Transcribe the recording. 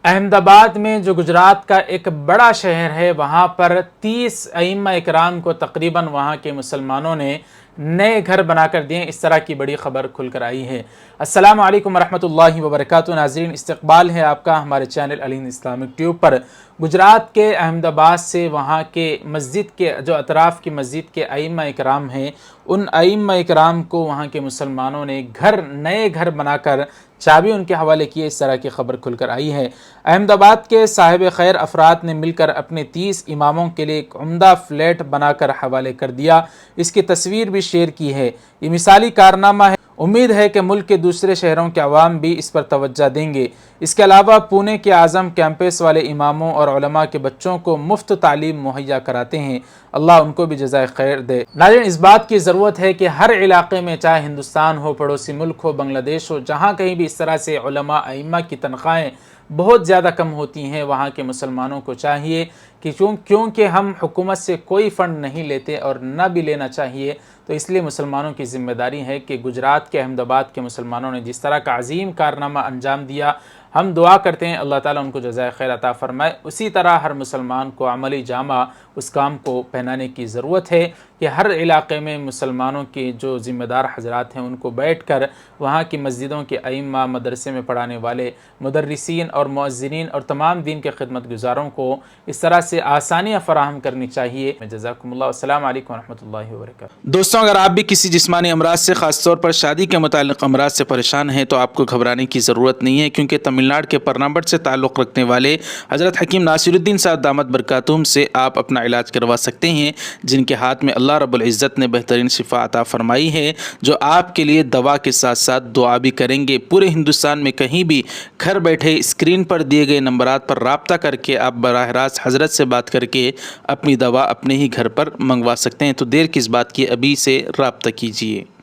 احمد آباد میں جو گجرات کا ایک بڑا شہر ہے، وہاں پر 30 ائمہ اکرام کو تقریباً وہاں کے مسلمانوں نے نئے گھر بنا کر دیے۔ اس طرح کی بڑی خبر کھل کر آئی ہے۔ السلام علیکم ورحمۃ اللہ وبرکاتہ۔ ناظرین، استقبال ہے آپ کا ہمارے چینل الہند اسلامک ٹیوب پر۔ گجرات کے احمد آباد سے وہاں کے مسجد کے جو اطراف کی مسجد کے ائمہ اکرام ہیں، ان ائمہ اکرام کو وہاں کے مسلمانوں نے نئے گھر بنا کر چابی ان کے حوالے کیے۔ اس طرح کی خبر کھل کر آئی ہے۔ احمد آباد کے صاحب خیر افراد نے مل کر اپنے 30 اماموں کے لیے ایک عمدہ فلیٹ بنا کر حوالے کر دیا۔ اس کی تصویر بھی شیئر کی ہے۔ یہ مثالی کارنامہ ہے۔ امید ہے کہ ملک کے دوسرے شہروں کے عوام بھی اس پر توجہ دیں گے۔ اس کے علاوہ پونے کے اعظم کیمپس والے اماموں اور علماء کے بچوں کو مفت تعلیم مہیا کراتے ہیں۔ اللہ ان کو بھی جزائے خیر دے۔ ناظرین، اس بات کی ضرورت ہے کہ ہر علاقے میں، چاہے ہندوستان ہو، پڑوسی ملک ہو، بنگلہ دیش ہو، جہاں کہیں بھی اس طرح سے علماء ائمہ کی تنخواہیں بہت زیادہ کم ہوتی ہیں، وہاں کے مسلمانوں کو چاہیے کہ کیونکہ ہم حکومت سے کوئی فنڈ نہیں لیتے اور نہ بھی لینا چاہیے، تو اس لیے مسلمانوں کی ذمہ داری ہے کہ گجرات کے احمد آباد کے مسلمانوں نے جس طرح کا عظیم کارنامہ انجام دیا، ہم دعا کرتے ہیں اللہ تعالیٰ ان کو جزائے خیر عطا فرمائے۔ اسی طرح ہر مسلمان کو عملی جامہ اس کام کو پہنانے کی ضرورت ہے کہ ہر علاقے میں مسلمانوں کے جو ذمہ دار حضرات ہیں ان کو بیٹھ کر وہاں کی مسجدوں کے ائمہ، مدرسے میں پڑھانے والے مدرسین اور مؤذنین اور تمام دین کے خدمت گزاروں کو اس طرح سے آسانیاں فراہم کرنی چاہیے۔ جزاکم اللہ۔ السلام علیکم ورحمۃ اللہ وبرکاتہ۔ دوستوں، اگر آپ بھی کسی جسمانی امراض سے، خاص طور پر شادی کے متعلق امراض سے پریشان ہیں تو آپ کو گھبرانے کی ضرورت نہیں ہے، کیونکہ تمل ناڈو کے پرنامبٹ سے تعلق رکھنے والے حضرت حکیم ناصر الدین صاحب دامت برکاتہم سے آپ اپنا علاج کروا سکتے ہیں، جن کے ہاتھ میں اللہ رب العزت نے بہترین شفا عطا فرمائی ہے، جو آپ کے لیے دوا کے ساتھ ساتھ دعا بھی کریں گے۔ پورے ہندوستان میں کہیں بھی گھر بیٹھے اسکرین پر دیے گئے نمبرات پر رابطہ کر کے آپ براہ راست حضرت سے بات کر کے اپنی دوا اپنے ہی گھر پر منگوا سکتے ہیں۔ تو دیر کس بات کی، ابھی سے رابطہ کیجیے۔